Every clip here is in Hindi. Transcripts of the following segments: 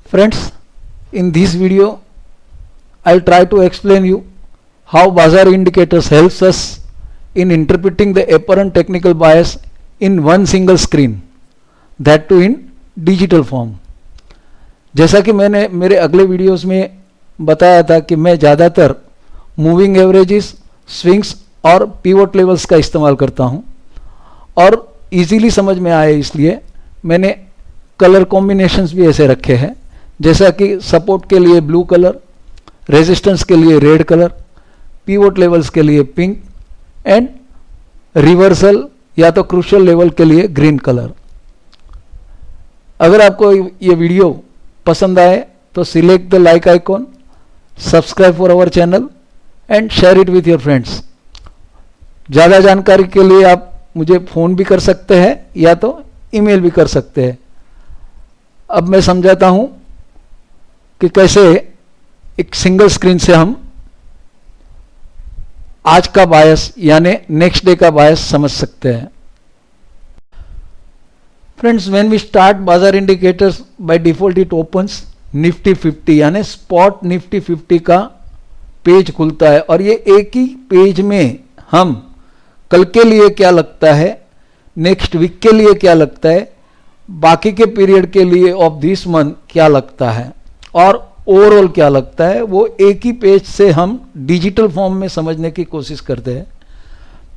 Friends, in this video, I'll try to explain you how Bazaar indicators helps us in interpreting the apparent technical bias in one single screen, that too in digital form. जैसा कि मैंने मेरे अगले वीडियोस में बताया था कि मैं ज़्यादातर मूविंग एवरेजेस, स्विंग्स और पिवट लेवल्स का इस्तेमाल करता हूं और इजीली समझ में आए इसलिए मैंने कलर कॉम्बिनेशंस भी ऐसे रखे हैं, जैसा कि सपोर्ट के लिए ब्लू कलर, रेजिस्टेंस के लिए रेड कलर, पिवट लेवल्स के लिए पिंक एंड रिवर्सल या तो क्रूशियल लेवल के लिए ग्रीन कलर. अगर आपको ये वीडियो पसंद आए तो select the like icon, subscribe for our channel and share it with your friends. ज़्यादा जानकारी के लिए आप मुझे फ़ोन भी कर सकते हैं या तो ईमेल भी कर सकते हैं. अब मैं समझाता हूं कि कैसे एक सिंगल स्क्रीन से हम आज का बायस यानी नेक्स्ट डे का बायस समझ सकते हैं. फ्रेंड्स, व्हेन वी स्टार्ट बाजार indicators by default it opens Nifty 50 यानी स्पॉट निफ्टी 50 का पेज खुलता है और ये एक ही पेज में हम कल के लिए क्या लगता है, नेक्स्ट वीक के लिए क्या लगता है, बाकी के पीरियड के लिए ऑफ दिस मंथ क्या लगता है और ओवरऑल क्या लगता है, वो एक ही पेज से हम डिजिटल फॉर्म में समझने की कोशिश करते हैं.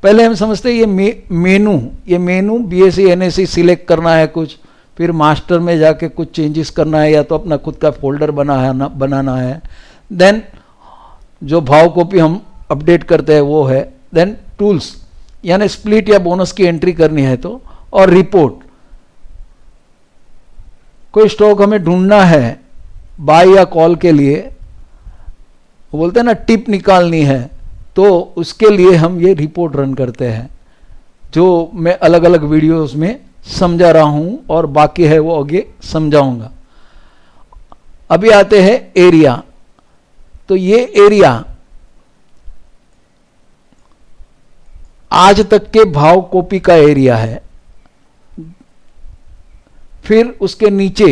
पहले हम समझते हैं ये मेनू बीएसई एनएसई सिलेक्ट करना है कुछ, फिर मास्टर में जाके कुछ चेंजेस करना है या तो अपना खुद का फोल्डर बनाना है. देन जो भाव कॉपी हम अपडेट करते हैं वो है. देन टूल्स यानी स्प्लिट या बोनस की एंट्री करनी है तो, और रिपोर्ट, कोई स्टॉक हमें ढूंढना है बाय या कॉल के लिए, बोलते हैं ना टिप निकालनी है, तो उसके लिए हम ये रिपोर्ट रन करते हैं जो मैं अलग अलग वीडियोस में समझा रहा हूं और बाकी है वो आगे समझाऊंगा. अभी आते हैं एरिया. तो ये एरिया आज तक के भाव कॉपी का एरिया है. फिर उसके नीचे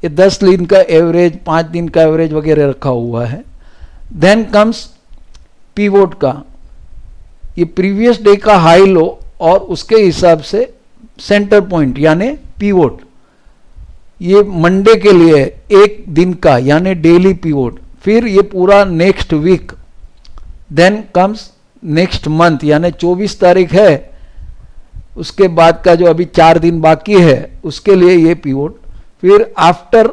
ये 10 दिन का एवरेज, 5 दिन का एवरेज वगैरह रखा हुआ है. देन कम्स पीवोट का, ये प्रीवियस डे का हाई लो और उसके हिसाब से सेंटर पॉइंट यानी पीवोट. ये मंडे के लिए एक दिन का यानी डेली पीवोट. फिर ये पूरा next week. Then comes next month यानी 24 तारीख है, उसके बाद का जो अभी 4 दिन बाकी है उसके लिए ये पीवोट. फिर आफ्टर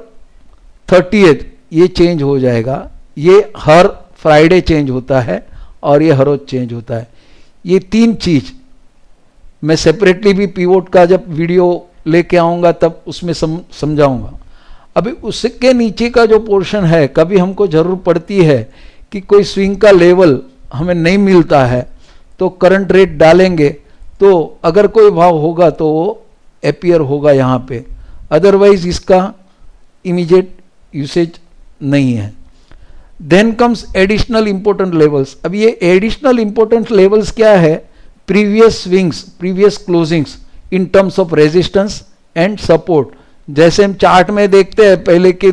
30th ये चेंज हो जाएगा. ये हर फ्राइडे चेंज होता है और ये हर रोज चेंज होता है. ये 3 चीज मैं सेपरेटली भी पीवोट का जब वीडियो लेके आऊंगा तब उसमें समझाऊंगा. अभी उसके नीचे का जो पोर्शन है, कभी हमको जरूरत पड़ती है कि कोई स्विंग का लेवल हमें नहीं मिलता है तो करंट रेट डालेंगे, तो अगर कोई भाव होगा तो वो अपीयर होगा यहाँ पे, अदरवाइज इसका इमीडिएट यूसेज नहीं है. Then comes additional important levels. अब ये एडिशनल इंपॉर्टेंट लेवल्स क्या है? Previous swings, previous closings in terms of resistance and support. जैसे हम चार्ट में देखते हैं पहले के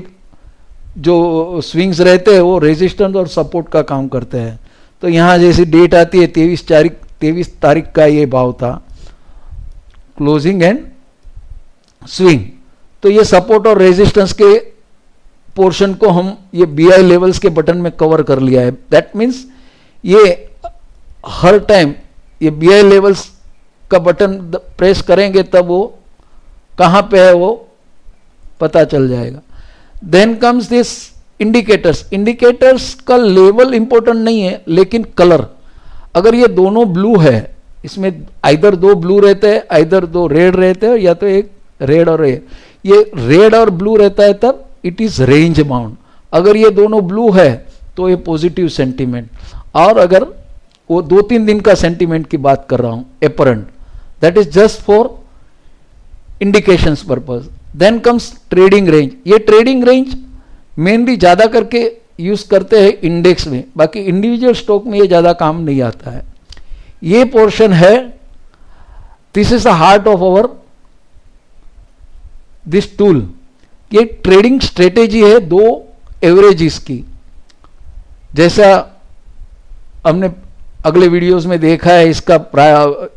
जो स्विंग्स रहते हैं वो रेजिस्टेंस और सपोर्ट का काम करते हैं. तो यहाँ जैसी डेट आती है 23 तारीख का ये भाव था, क्लोजिंग एंड स्विंग. तो ये सपोर्ट और रेजिस्टेंस के पोर्शन को हम ये बीआई लेवल्स के बटन में कवर कर लिया है. दैट मीन्स ये हर टाइम ये बीआई लेवल्स का बटन प्रेस करेंगे तब वो कहाँ पे है वो पता चल जाएगा. Then comes this indicators. Indicators का लेवल इंपॉर्टेंट नहीं है लेकिन कलर. अगर ये दोनों ब्लू है, इसमें आइदर 2 ब्लू रहते हैं, आइदर 2 रेड रहते हैं या तो एक रेड और ये रेड और ब्लू रहता है तब इट इज रेंज बाउंड. अगर ये दोनों ब्लू है तो ये पॉजिटिव सेंटीमेंट. और अगर वो 2-3 दिन का सेंटीमेंट की बात कर रहा हूं apparent, that is just for indications purpose. Then comes trading range. ये ट्रेडिंग रेंज मेनली ज्यादा करके यूज करते हैं इंडेक्स में, बाकी इंडिविजुअल स्टॉक में ये ज्यादा काम नहीं आता है. ये पोर्शन है, this is the heart of our this tool. ये ट्रेडिंग स्ट्रेटेजी है दो एवरेजेस की, जैसा हमने अगले वीडियोस में देखा है इसका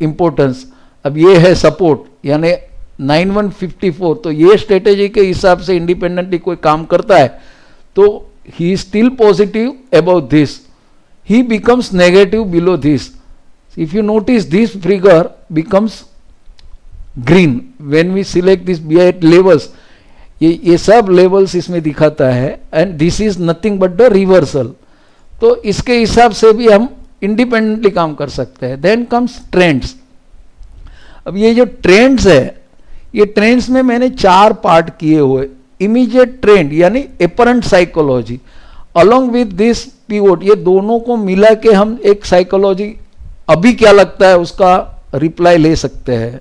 इंपॉर्टेंस। अब ये है सपोर्ट यानी 9154, तो ये स्ट्रेटेजी के हिसाब से इंडिपेंडेंटली कोई काम करता है तो he is still positive about this, he becomes negative below this. If you notice, this figure becomes green when we select this BI levels. ये सब लेवल्स इसमें दिखाता है and this is nothing but the reversal. तो इसके हिसाब से भी हम इंडिपेंडेंटली काम कर सकते हैं। Then comes trends. अब ये जो ट्रेंड्स है, ये ट्रेंड्स में मैंने 4 पार्ट किए हुए। इमीडिएट ट्रेंड यानी apparent psychology along with this pivot, ये दोनों को मिला के हम एक साइकोलॉजी अभी क्या लगता है उसका रिप्लाई ले सकते हैं।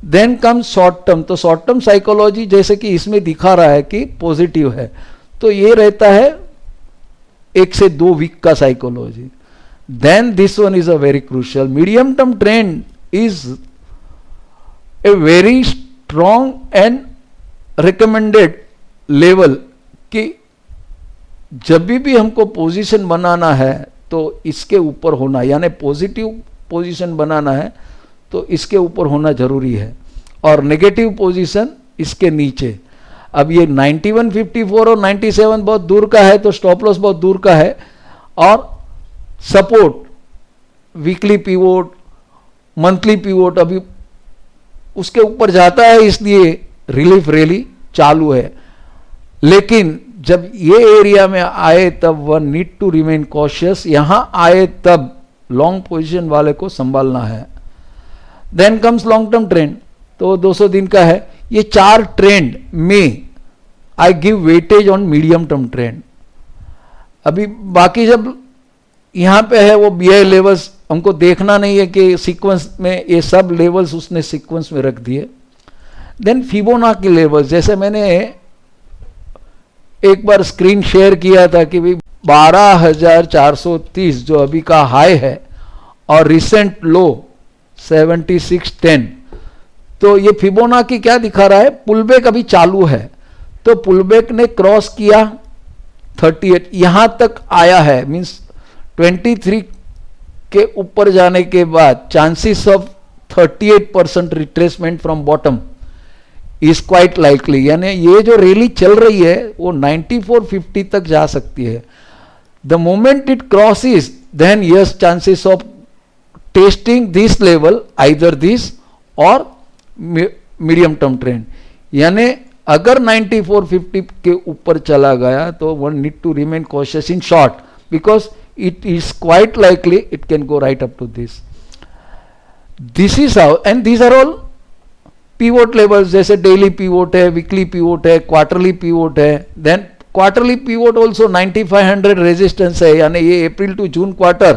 देन कम शॉर्ट टर्म, तो शॉर्ट टर्म साइकोलॉजी जैसे कि इसमें दिखा रहा है कि पॉजिटिव है, तो ये रहता है 1 से 2 वीक का psychology. Then this one is a very crucial, medium term trend is a very strong and recommended level कि जब भी हमको पोजीशन बनाना है तो इसके ऊपर होना, यानी पॉजिटिव पोजीशन बनाना है तो इसके ऊपर होना जरूरी है और नेगेटिव पोजीशन इसके नीचे। अब ये 9154 और 97 बहुत दूर का है तो स्टॉप लॉस बहुत दूर का है, और support weekly pivot, monthly pivot अभी उसके ऊपर जाता है, इसलिए रिलीफ रैली चालू है। लेकिन जब ये एरिया में आए तब one need to remain cautious, यहां आए तब लॉन्ग पोजीशन वाले को संभालना है। Then comes long term trend, तो 200 दिन का है। ये 4 ट्रेंड में I give weightage on medium term trend. अभी बाकी जब यहां पे है वो बीआई लेवल्स हमको देखना नहीं है कि सीक्वेंस में ये सब लेवल्स उसने सीक्वेंस में रख दिए। देन फिबोनाची लेवल्स, जैसे मैंने एक बार स्क्रीन शेयर किया था कि भाई 12,430 जो अभी का हाई है और रिसेंट लो 7610, तो ये फिबोनाची क्या दिखा रहा है, पुलबैक अभी चालू है, तो पुलबैक ने क्रॉस किया 38, यहां तक आया है, मींस 23 के ऊपर जाने के बाद chances of 38% retracement from bottom is quite likely, यानी ये जो रैली चल रही है वो 9450 तक जा सकती है। The moment it crosses then yes chances of testing this level, either this और मीडियम टर्म ट्रेंड, यानी अगर 9450 के ऊपर चला गया तो one need to remain cautious in short because it is quite likely it can go right up to this. This is how, and these are all pivot levels, जैसे daily pivot है, weekly pivot है, quarterly pivot है। then quarterly pivot also 9500 resistance है, यानी ये अप्रैल टू जून क्वार्टर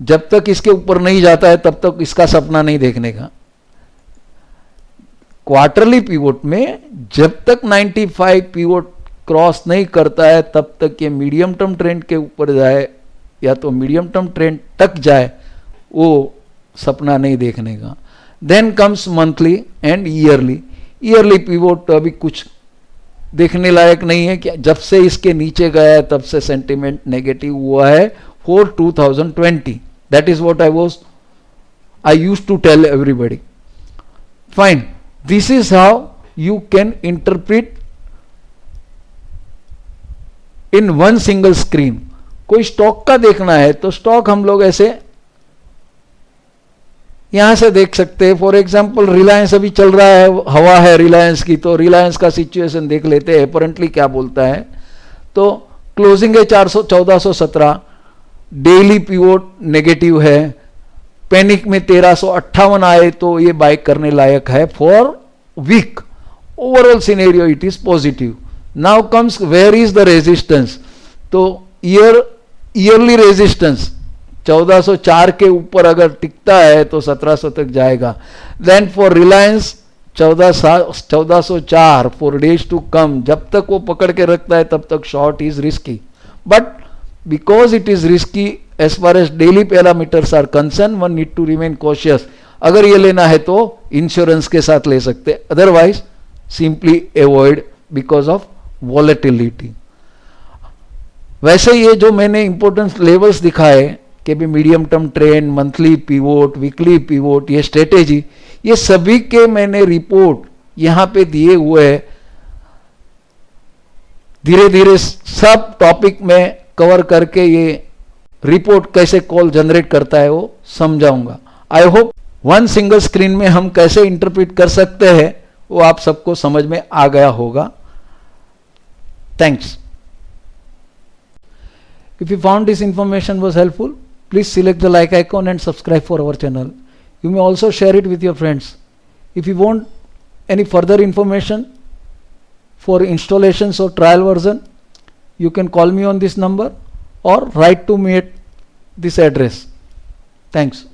जब तक इसके ऊपर नहीं जाता है तब तक इसका सपना नहीं देखने का। क्वार्टरली पिवोट में जब तक 95 पिवोट क्रॉस नहीं करता है तब तक ये मीडियम टर्म ट्रेंड के ऊपर जाए या तो मीडियम टर्म ट्रेंड तक जाए, वो सपना नहीं देखने का। Then comes monthly and yearly. Yearly pivot तो अभी कुछ देखने लायक नहीं है, कि जब से इसके नीचे गया है तब से सेंटिमेंट नेगेटिव हुआ है for 2020। That is what I used to tell everybody. Fine, this is how you can interpret in one single screen. कोई स्टॉक का देखना है तो स्टॉक हम लोग ऐसे यहां से देख सकते हैं। फॉर एग्जांपल रिलायंस अभी चल रहा है, हवा है रिलायंस की, तो रिलायंस का सिचुएशन देख लेते हैं अपरेंटली क्या बोलता है। तो क्लोजिंग है 1417, डेली पिवोट नेगेटिव है, पैनिक में 1358 आए तो ये बाय करने लायक है for week. Overall scenario it is positive. Now comes where is the resistance, तो ईयरली रेजिस्टेंस 1404 के ऊपर अगर टिकता है तो 1700 तक जाएगा। Then for Reliance 1404 for days to come, जब तक वो पकड़ के रखता है तब तक short is risky, but because it is risky as far as daily parameters are concern one need to remain cautious. अगर ये लेना है तो इंश्योरेंस के साथ ले सकते, otherwise simply avoid because of volatility. वैसे ये जो मैंने इंपॉर्टेंस लेवल्स दिखाए कि भी medium term trend, monthly pivot, weekly pivot, ये स्ट्रेटेजी, ये सभी के मैंने रिपोर्ट यहां पे दिए हुए हैं। धीरे धीरे सब टॉपिक में कवर करके ये रिपोर्ट कैसे कॉल जनरेट करता है वो समझाऊंगा। I hope one single screen में हम कैसे इंटरप्रेट कर सकते हैं वो आप सबको समझ में आ गया होगा। Thanks. If you found this information was helpful, please select the like icon and subscribe for our channel. You may also share it with your friends. If you want any further information for installations or trial version, you can call me on this number or write to me at this address. Thanks.